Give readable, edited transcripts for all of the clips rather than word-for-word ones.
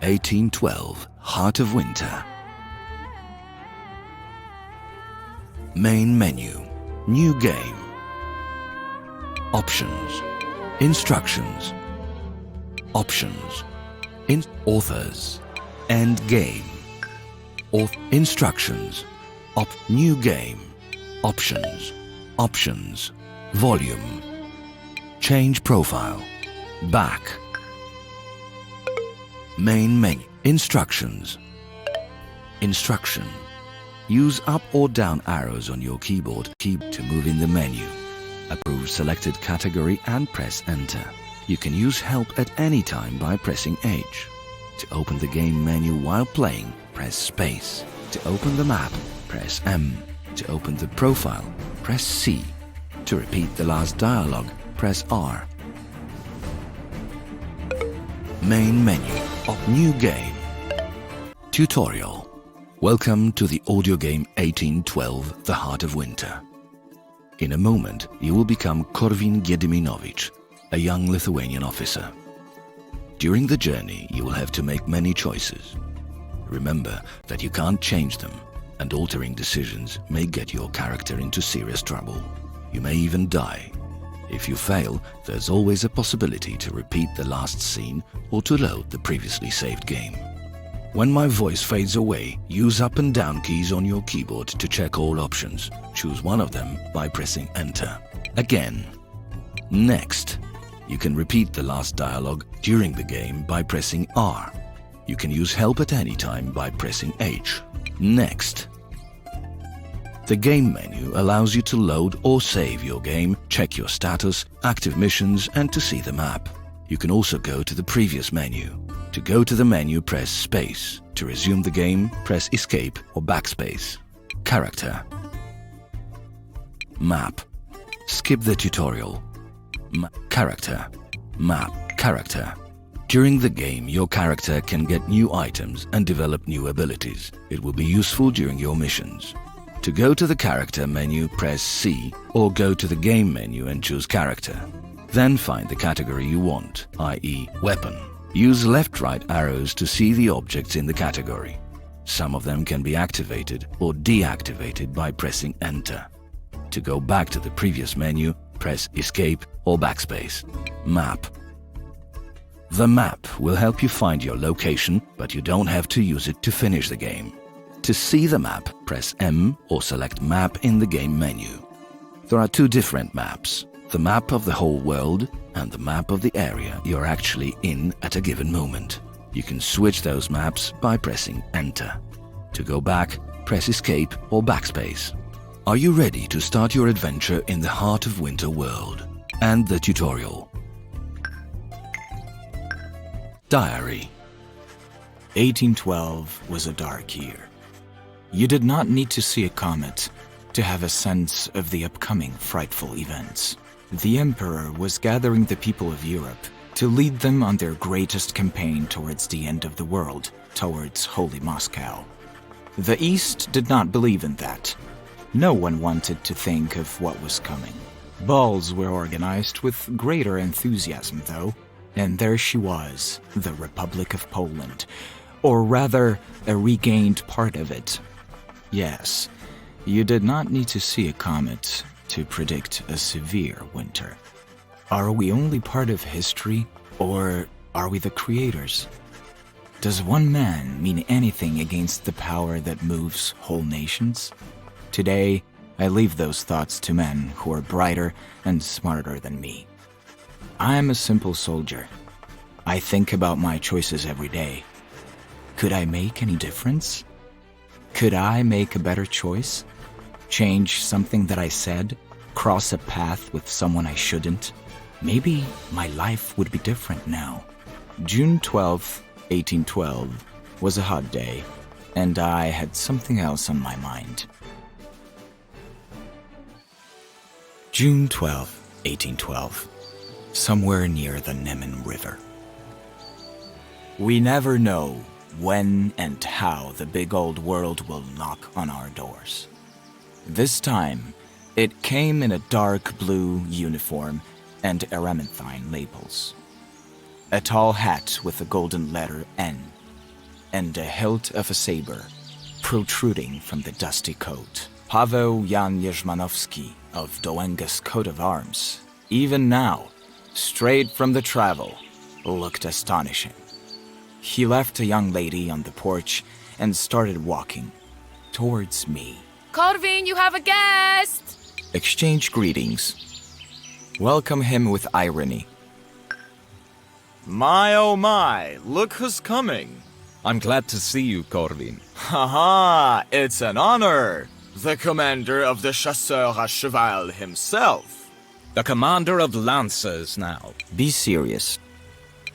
1812, Heart of Winter. Main menu, new game. Options, instructions. Options, authors, end game. Instructions, new game. Options, options, volume. Change profile, back. Main menu, instructions. Instruction. Use up or down arrows on your keyboard to move in the menu. Approve selected category and press enter. You can use help at any time by pressing H. To open the game menu while playing, press space. To open the map, press M. To open the profile, press C. To repeat the last dialogue, press R. Main menu, new game. Tutorial. Welcome to the audio game 1812, The Heart of Winter. In a moment, you will become Korwin Gediminowicz, a young Lithuanian officer. During the journey, you will have to make many choices. Remember that you can't change them, and altering decisions may get your character into serious trouble. You may even die. If you fail, there's always a possibility to repeat the last scene or to load the previously saved game. When my voice fades away, use up and down keys on your keyboard to check all options. Choose one of them by pressing Enter. Again. Next. You can repeat the last dialogue during the game by pressing R. You can use help at any time by pressing H. Next. The game menu allows you to load or save your game, check your status, active missions, and to see the map. You can also go to the previous menu. To go to the menu, press space. To resume the game, press escape or backspace. Character. Map. Skip the tutorial. Character. Map. Character. During the game, your character can get new items and develop new abilities. It will be useful during your missions. To go to the character menu, press C or go to the game menu and choose character. Then find the category you want, i.e. weapon. Use left-right arrows to see the objects in the category. Some of them can be activated or deactivated by pressing Enter. To go back to the previous menu, press Escape or Backspace. Map. The map will help you find your location, but you don't have to use it to finish the game. To see the map, press M or select Map in the game menu. There are two different maps: the map of the whole world and the map of the area you're actually in at a given moment. You can switch those maps by pressing Enter. To go back, press Escape or Backspace. Are you ready to start your adventure in the Heart of Winter world? And the tutorial. Diary. 1812 was a dark year. You did not need to see a comet to have a sense of the upcoming frightful events. The Emperor was gathering the people of Europe to lead them on their greatest campaign towards the end of the world, towards Holy Moscow. The East did not believe in that. No one wanted to think of what was coming. Balls were organized with greater enthusiasm, though, and there she was, the Republic of Poland, or rather, a regained part of it. Yes, you did not need to see a comet to predict a severe winter. Are we only part of history, or are we the creators? Does one man mean anything against the power that moves whole nations? Today, I leave those thoughts to men who are brighter and smarter than me. I am a simple soldier. I think about my choices every day. Could I make any difference? Could I make a better choice? Change something that I said? Cross a path with someone I shouldn't? Maybe my life would be different now. June 12th, 1812 was a hot day, and I had something else on my mind. June 12th, 1812. Somewhere near the Neman River. We never know when and how the big old world will knock on our doors. This time, it came in a dark blue uniform and erementhine lapels. A tall hat with a golden letter N and the hilt of a saber protruding from the dusty coat. Paweł Jan Jerzmanowski of Dołęga's coat of arms, even now, straight from the travel, looked astonishing. He left a young lady on the porch and started walking towards me. Corwin, you have a guest! Exchange greetings. Welcome him with irony. My oh my, look who's coming. I'm glad to see you, Corwin. Haha, it's an honor. The commander of the chasseurs à cheval himself. The commander of lancers now. Be serious.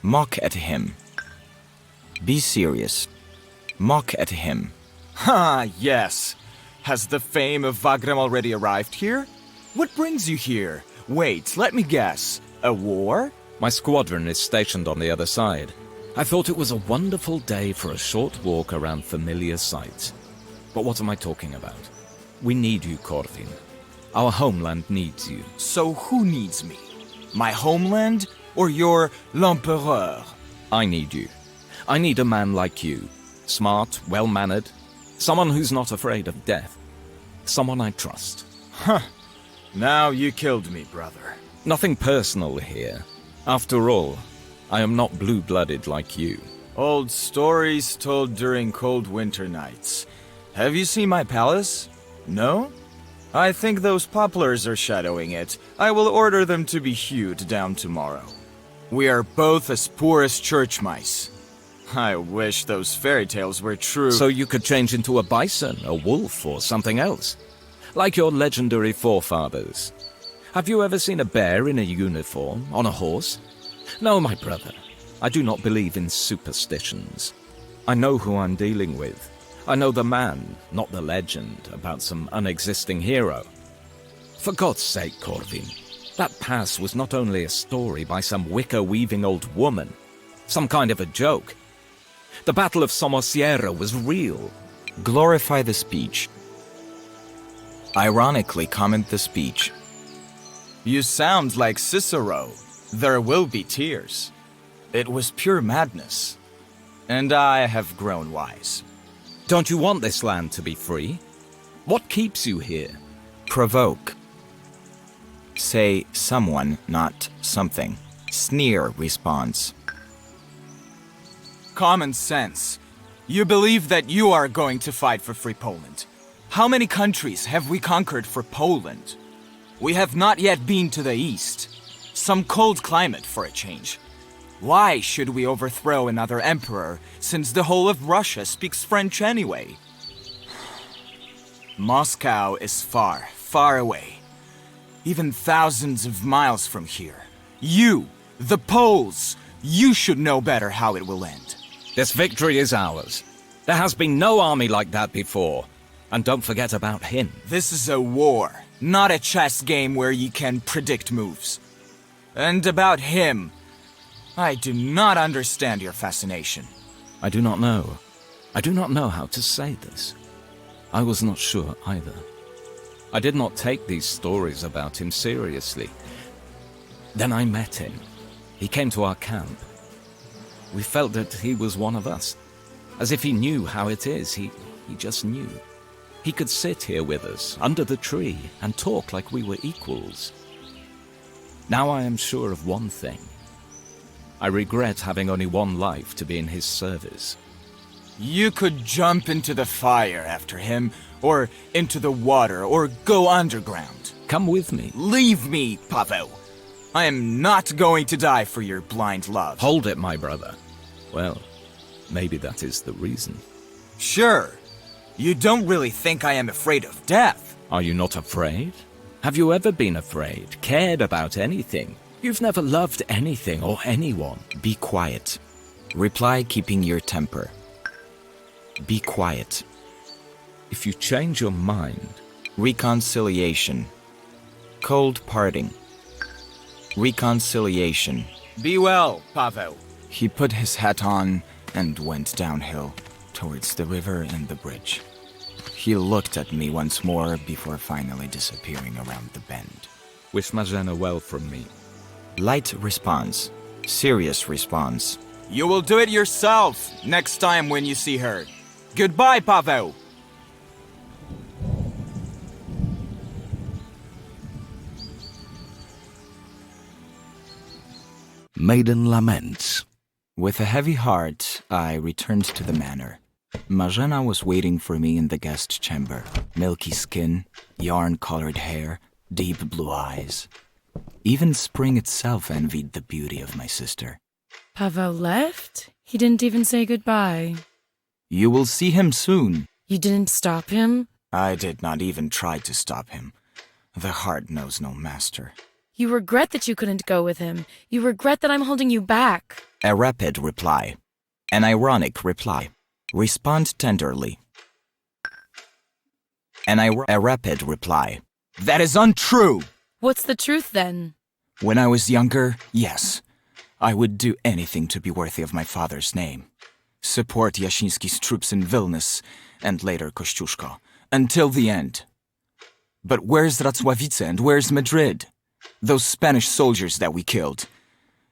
Mock at him. Be serious. Mock at him. Ha, yes. Has the fame of Wagram already arrived here? What brings you here? Wait, let me guess. A war? My squadron is stationed on the other side. I thought it was a wonderful day for a short walk around familiar sights. But what am I talking about? We need you, Corwin. Our homeland needs you. So who needs me? My homeland or your l'empereur? I need you. I need a man like you. Smart, well-mannered. Someone who's not afraid of death. Someone I trust. Huh. Now you killed me, brother. Nothing personal here. After all, I am not blue-blooded like you. Old stories told during cold winter nights. Have you seen my palace? No? I think those poplars are shadowing it. I will order them to be hewed down tomorrow. We are both as poor as church mice. I wish those fairy tales were true. So you could change into a bison, a wolf, or something else. Like your legendary forefathers. Have you ever seen a bear in a uniform, on a horse? No, my brother. I do not believe in superstitions. I know who I'm dealing with. I know the man, not the legend, about some unexisting hero. For God's sake, Corwin, that pass was not only a story by some wicker-weaving old woman, some kind of a joke. The Battle of Somosierra was real. Glorify the speech. Ironically comment the speech. You sound like Cicero. There will be tears. It was pure madness. And I have grown wise. Don't you want this land to be free? What keeps you here? Provoke. Say someone, not something. Sneer response. Common sense. You believe that you are going to fight for free Poland. How many countries have we conquered for Poland? We have not yet been to the east. Some cold climate for a change. Why should we overthrow another emperor, since the whole of Russia speaks French anyway? Moscow is far, far away. Even thousands of miles from here. You, the Poles, you should know better how it will end. This victory is ours. There has been no army like that before. And don't forget about him. This is a war, not a chess game where you can predict moves. And about him, I do not understand your fascination. I do not know. I do not know how to say this. I was not sure either. I did not take these stories about him seriously. Then I met him. He came to our camp. We felt that he was one of us. As if he knew how it is. He just knew. He could sit here with us, under the tree, and talk like we were equals. Now I am sure of one thing. I regret having only one life to be in his service. You could jump into the fire after him, or into the water, or go underground. Come with me. Leave me, Paweł. I am not going to die for your blind love. Hold it, my brother. Well, maybe that is the reason. Sure. You don't really think I am afraid of death. Are you not afraid? Have you ever been afraid, cared about anything? You've never loved anything or anyone. Be quiet. Reply keeping your temper. Be quiet. If you change your mind... Reconciliation. Cold parting. Reconciliation. Be well, Paweł. He put his hat on and went downhill towards the river and the bridge. He looked at me once more before finally disappearing around the bend. Wish Marzena well from me. Light response. Serious response. You will do it yourself next time when you see her. Goodbye, Pavel. Maiden laments. With a heavy heart, I returned to the manor. Marzena was waiting for me in the guest chamber. Milky skin, yarn-colored hair, deep blue eyes. Even spring itself envied the beauty of my sister. Pavel left? He didn't even say goodbye. You will see him soon. You didn't stop him? I did not even try to stop him. The heart knows no master. You regret that you couldn't go with him. You regret that I'm holding you back. A rapid reply. An ironic reply. Respond tenderly. A rapid reply. That is untrue. What's the truth then? When I was younger, yes. I would do anything to be worthy of my father's name. Support Jashinsky's troops in Vilnius, and later Kościuszko, until the end. But where's Racławice and where's Madrid? Those Spanish soldiers that we killed.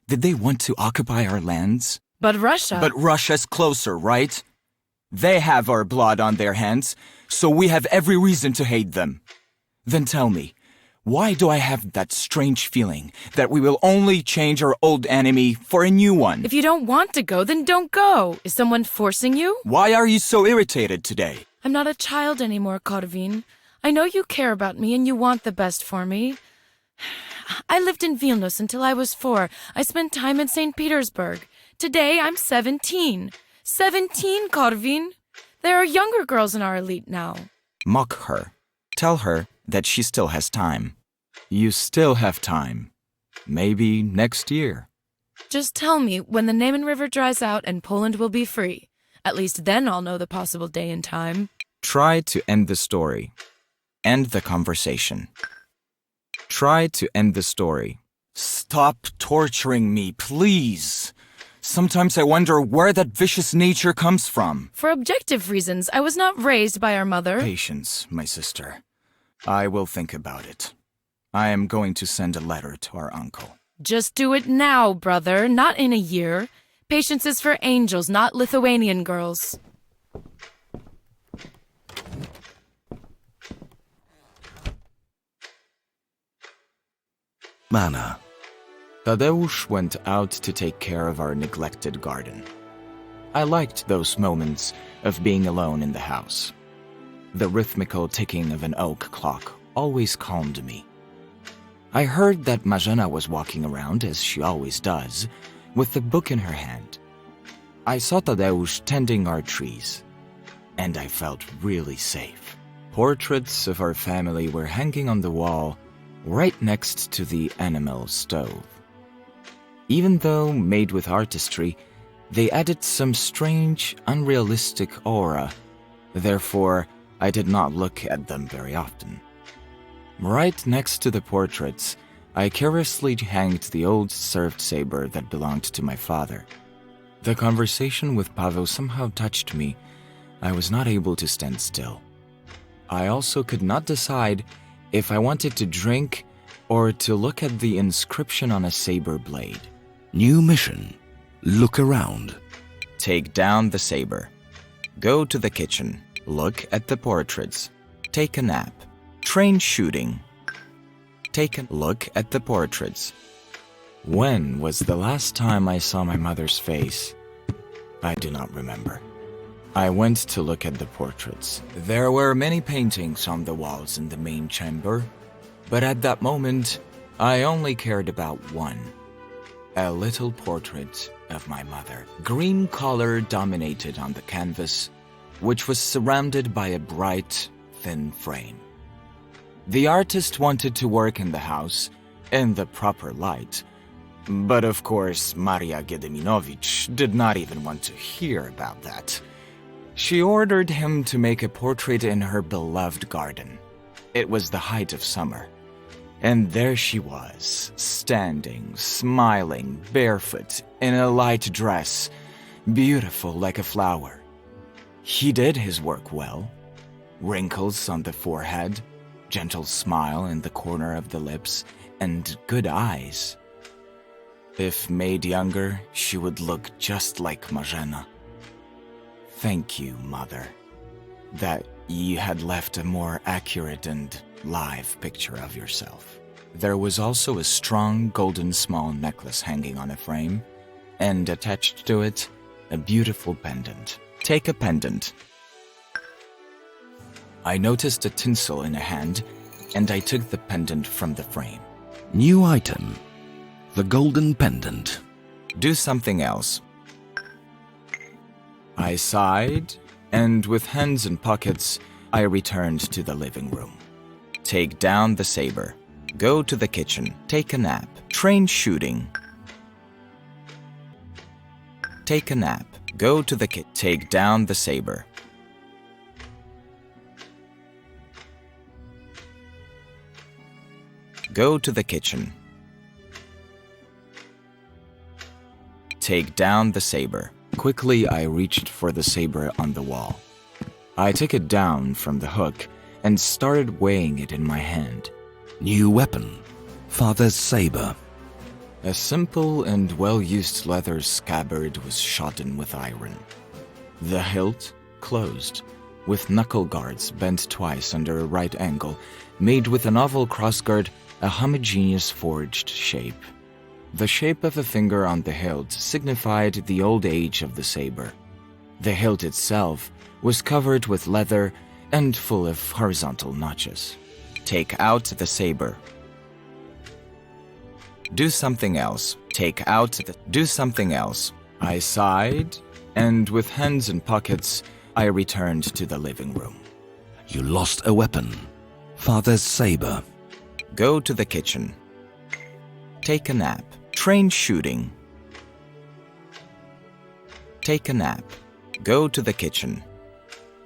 Did they want to occupy our lands? But Russia... But Russia's closer, right? They have our blood on their hands, so we have every reason to hate them. Then tell me, why do I have that strange feeling that we will only change our old enemy for a new one? If you don't want to go, then don't go. Is someone forcing you? Why are you so irritated today? I'm not a child anymore, Korvin. I know you care about me and you want the best for me. I lived in Vilnius until I was 4. I spent time in St. Petersburg. Today, I'm 17. 17, Korvin. There are younger girls in our elite now. Mock her. Tell her that she still has time. You still have time. Maybe next year. Just tell me when the Neman River dries out and Poland will be free. At least then I'll know the possible day and time. Try to end the story. End the conversation. Try to end the story. Stop torturing me, please. Sometimes I wonder where that vicious nature comes from. For objective reasons, I was not raised by our mother. Patience, my sister. I will think about it. I am going to send a letter to our uncle. Just do it now, brother, not in a year. Patience is for angels, not Lithuanian girls. Manor. Tadeusz went out to take care of our neglected garden. I liked those moments of being alone in the house. The rhythmical ticking of an oak clock always calmed me. I heard that Marzena was walking around, as she always does, with the book in her hand. I saw Tadeusz tending our trees, and I felt really safe. Portraits of our family were hanging on the wall right next to the animal stove. Even though made with artistry, they added some strange, unrealistic aura. Therefore, I did not look at them very often. Right next to the portraits, I carelessly hanged the old served saber that belonged to my father. The conversation with Pavel somehow touched me. I was not able to stand still. I also could not decide if I wanted to drink or to look at the inscription on a saber blade. New mission. Look around. Take down the saber. Go to the kitchen. Look at the portraits. Take a nap. Train shooting. Take a look at the portraits. When was the last time I saw my mother's face? I do not remember. I went to look at the portraits. There were many paintings on the walls in the main chamber, but at that moment, I only cared about one. A little portrait of my mother. Green color dominated on the canvas, which was surrounded by a bright, thin frame. The artist wanted to work in the house in the proper light, but of course Maria Gediminovich did not even want to hear about that. She ordered him to make a portrait in her beloved garden. It was the height of summer. And there she was, standing, smiling, barefoot, in a light dress, beautiful like a flower. He did his work well. Wrinkles on the forehead, gentle smile in the corner of the lips, and good eyes. If made younger, she would look just like Marzena. Thank you, Mother, that you had left a more accurate and live picture of yourself. There was also a strong golden small necklace hanging on a frame, and attached to it, a beautiful pendant. Take a pendant. I noticed a tinsel in a hand, and I took the pendant from the frame. New item. The golden pendant. Do something else. I sighed, and with hands in pockets, I returned to the living room. Take down the saber. Go to the kitchen. Take a nap. Train shooting. Take a nap. Go to the kitchen. Take down the saber. Go to the kitchen. Take down the saber. Quickly, I reached for the saber on the wall. I took it down from the hook and started weighing it in my hand. New weapon. Father's saber. A simple and well-used leather scabbard was shotgun with iron. The hilt closed, with knuckle guards bent twice under a right angle, made with an oval crossguard, a homogeneous forged shape. The shape of a finger on the hilt signified the old age of the saber. The hilt itself was covered with leather and full of horizontal notches. Take out the saber. Do something else. Take out the... Do something else. I sighed, and with hands in pockets, I returned to the living room. You lost a weapon. Father's saber. Go to the kitchen. Take a nap. Train shooting. Take a nap. Go to the kitchen.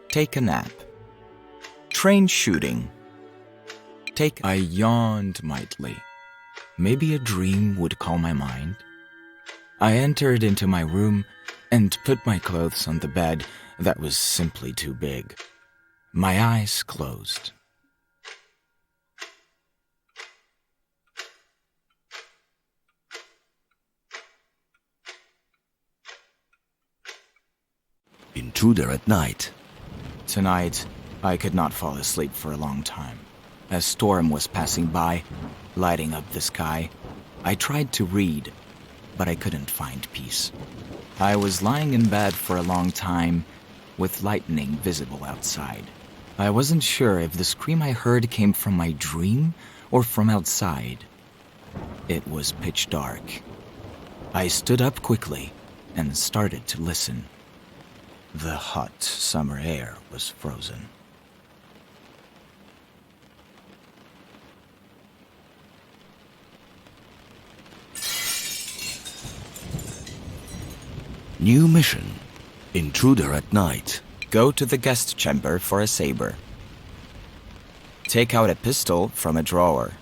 Take a nap. Train shooting. I yawned mightily. Maybe a dream would calm my mind. I entered into my room and put my clothes on the bed that was simply too big. My eyes closed. Intruder at night. Tonight, I could not fall asleep for a long time. A storm was passing by, lighting up the sky. I tried to read, but I couldn't find peace. I was lying in bed for a long time, with lightning visible outside. I wasn't sure if the scream I heard came from my dream or from outside. It was pitch dark. I stood up quickly and started to listen. The hot summer air was frozen. New mission. Intruder at night. Go to the guest chamber for a saber. Take out a pistol from a drawer.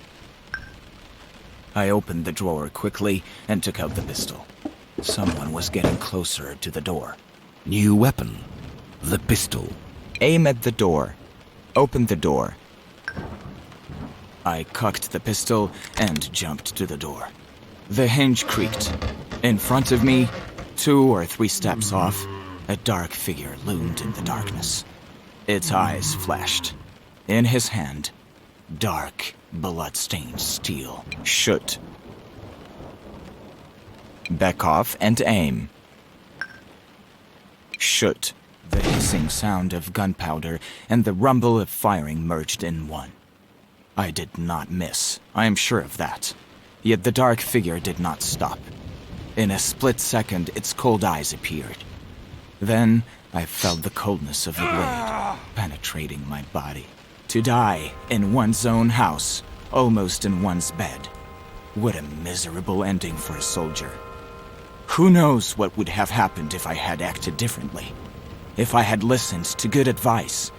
I opened the drawer quickly and took out the pistol. Someone was getting closer to the door. New weapon. The pistol. Aim at the door. Open the door. I cocked the pistol and jumped to the door. The hinge creaked. In front of me, 2 or 3 steps off, a dark figure loomed in the darkness. Its eyes flashed. In his hand, dark, blood-stained steel. Shoot. Back off and aim. Shoot. The hissing sound of gunpowder and the rumble of firing merged in one. I did not miss, I am sure of that. Yet the dark figure did not stop. In a split second, its cold eyes appeared. Then, I felt the coldness of the blade penetrating my body. To die in one's own house, almost in one's bed. What a miserable ending for a soldier. Who knows what would have happened if I had acted differently? If I had listened to good advice?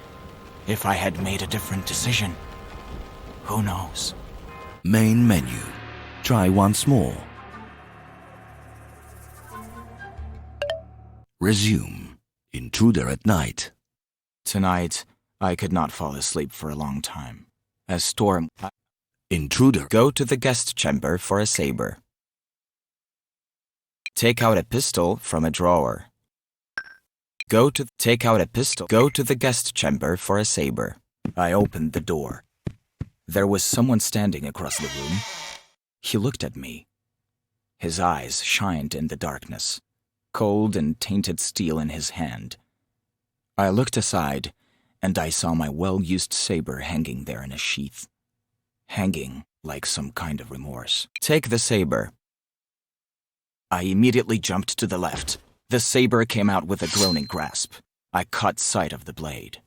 If I had made a different decision? Who knows? Main menu. Try once more. Resume. Intruder at night. Tonight, I could not fall asleep for a long time. A storm... Intruder. Go to the guest chamber for a saber. Take out a pistol from a drawer. Take out a pistol. Go to the guest chamber for a saber. I opened the door. There was someone standing across the room. He looked at me. His eyes shined in the darkness, cold and tainted steel in his hand. I looked aside, and I saw my well-used saber hanging there in a sheath. Hanging like some kind of remorse. Take the saber. I immediately jumped to the left. The saber came out with a groaning grasp. I caught sight of the blade.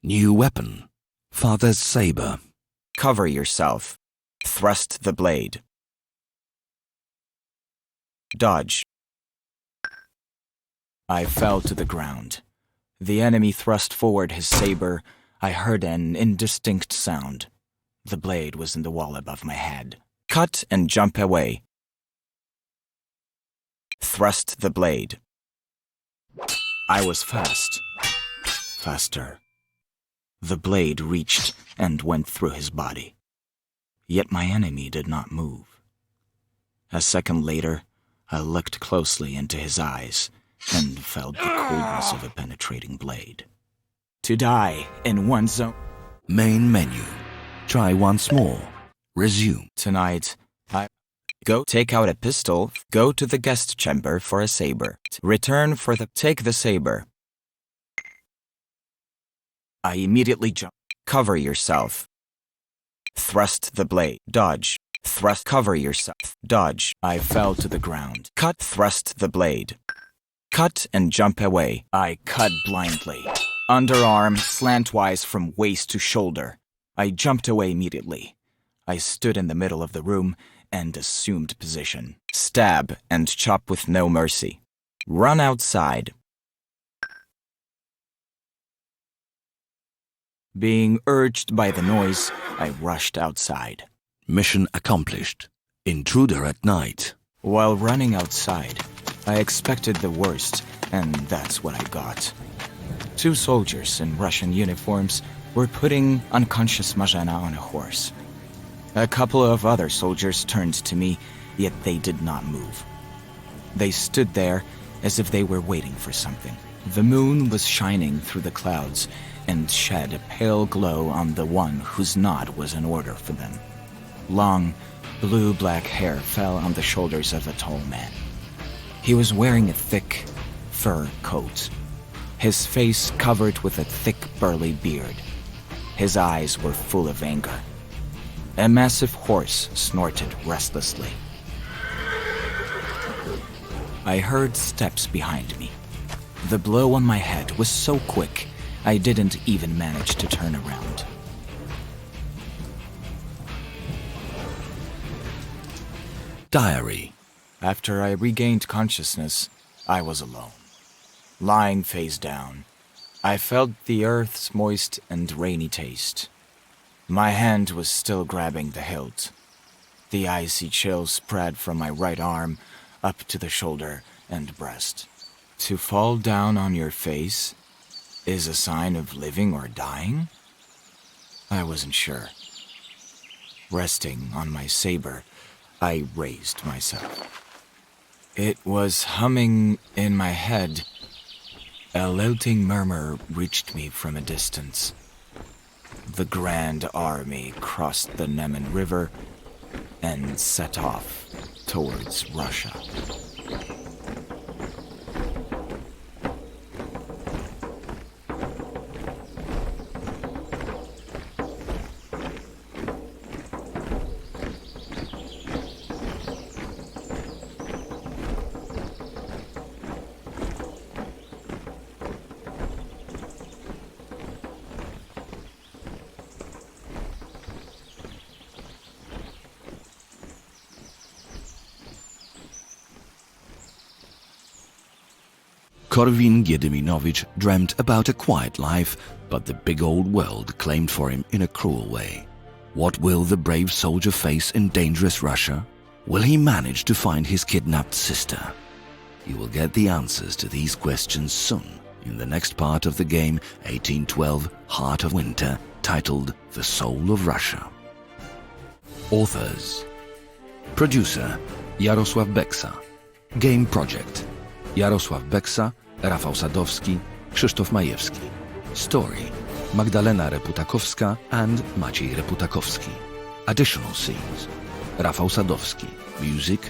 New weapon. Father's saber. Cover yourself. Thrust the blade. Dodge. I fell to the ground. The enemy thrust forward his saber. I heard an indistinct sound. The blade was in the wall above my head. Cut and jump away. Thrust the blade. I was fast. Faster. The blade reached and went through his body. Yet my enemy did not move. A second later, I looked closely into his eyes and felt the coldness of a penetrating blade. To die in one zone. Main menu. Try once more. Resume. Tonight, Go take out a pistol. Go to the guest chamber for a saber. Return for the... Take the saber. I immediately jump. Cover yourself. Thrust the blade. Dodge. Thrust. Cover yourself. Dodge. I fell to the ground. Cut. Thrust the blade. Cut and jump away. I cut blindly. Underarm slantwise from waist to shoulder. I jumped away immediately. I stood in the middle of the room and assumed position. Stab and chop with no mercy. Run outside. Being urged by the noise, I rushed outside. Mission accomplished. Intruder at night. While running outside, I expected the worst, and that's what I got. 2 soldiers in Russian uniforms were putting unconscious Marzena on a horse. A couple of other soldiers turned to me, yet they did not move. They stood there as if they were waiting for something. The moon was shining through the clouds and shed a pale glow on the one whose nod was an order for them. Long, blue-black hair fell on the shoulders of a tall man. He was wearing a thick, fur coat, his face covered with a thick, burly beard. His eyes were full of anger. A massive horse snorted restlessly. I heard steps behind me. The blow on my head was so quick, I didn't even manage to turn around. Diary. After I regained consciousness, I was alone. Lying face down, I felt the earth's moist and rainy taste. My hand was still grabbing the hilt. The icy chill spread from my right arm up to the shoulder and breast. To fall down on your face is a sign of living or dying? I wasn't sure. Resting on my saber, I raised myself. It was humming in my head. A lilting murmur reached me from a distance. The Grand Army crossed the Neman River and set off towards Russia. Korwin-Giedyminowicz dreamt about a quiet life, but the big old world claimed for him in a cruel way. What will the brave soldier face in dangerous Russia? Will he manage to find his kidnapped sister? You will get the answers to these questions soon in the next part of the game 1812 Heart of Winter, titled The Soul of Russia. Authors: Producer Jarosław Beksa, Game Project. Jarosław Beksa, Rafał Sadowski, Krzysztof Majewski. Story. Magdalena Reputakowska and Maciej Reputakowski. Additional scenes. Rafał Sadowski. Music.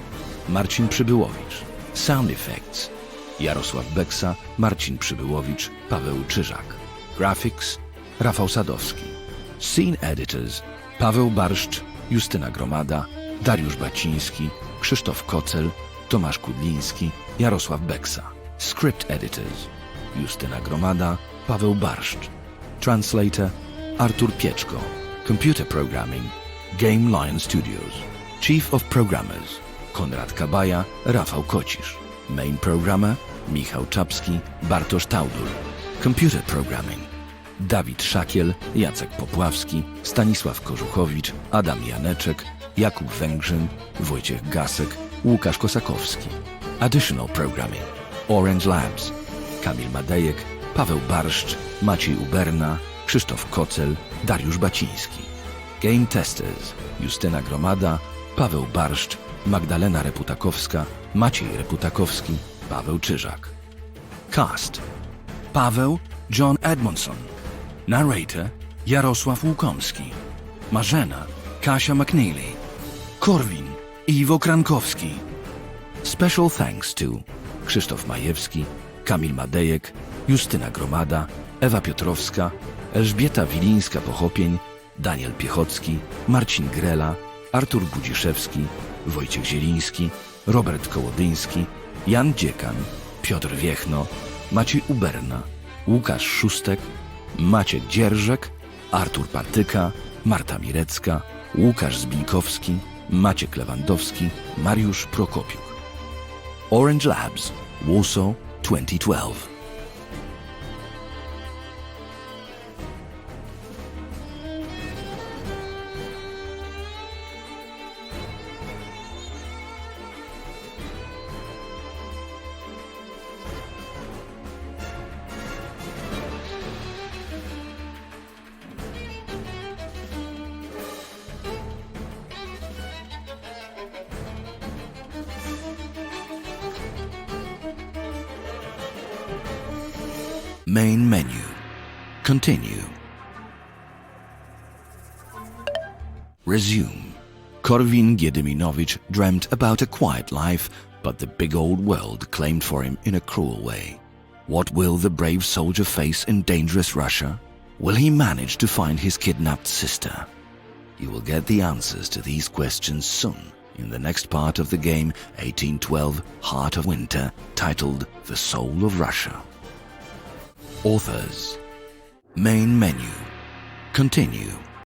Marcin Przybyłowicz. Sound effects. Jarosław Beksa, Marcin Przybyłowicz, Paweł Czyżak. Graphics. Rafał Sadowski. Scene editors. Paweł Barszcz, Justyna Gromada, Dariusz Baciński, Krzysztof Kocel, Tomasz Kudliński, Jarosław Beksa. Script editors. Justyna Gromada, Paweł Barszcz. Translator. Artur Pieczko. Computer programming. Game Lion Studios. Chief of Programmers. Konrad Kabaja, Rafał Kocisz. Main Programmer. Michał Czapski, Bartosz Taudul. Computer Programming. Dawid Szakiel, Jacek Popławski, Stanisław Korzuchowicz, Adam Janeczek, Jakub Węgrzyn, Wojciech Gasek, Łukasz Kosakowski. Additional Programming. Orange Labs. Kamil Madejek, Paweł Barszcz, Maciej Uberna, Krzysztof Kocel, Dariusz Baciński. Game Testers. Justyna Gromada, Paweł Barszcz, Magdalena Reputakowska, Maciej Reputakowski, Paweł Czyżak. Cast. Paweł John Edmondson. Narrator Jarosław Łukomski. Marzena Kasia McNeely. Korwin Iwo Krankowski. Special thanks to Krzysztof Majewski, Kamil Madejek, Justyna Gromada, Ewa Piotrowska, Elżbieta Wilińska-Pochopień, Daniel Piechocki, Marcin Grela, Artur Gudziszewski, Wojciech Zieliński, Robert Kołodyński, Jan Dziekan, Piotr Wiechno, Maciej Uberna, Łukasz Szustek, Maciek Dzierżek, Artur Partyka, Marta Mirecka, Łukasz Zbińkowski, Maciek Lewandowski, Mariusz Prokopiuk. Orange Labs, Warsaw 2012. Main menu. Continue. Resume. Korwin Giedyminowicz dreamt about a quiet life, but the big old world claimed for him in a cruel way. What will the brave soldier face in dangerous Russia? Will he manage to find his kidnapped sister? You will get the answers to these questions soon in the next part of the game 1812 Heart of Winter, titled The Soul of Russia. Authors. Main menu. Continue.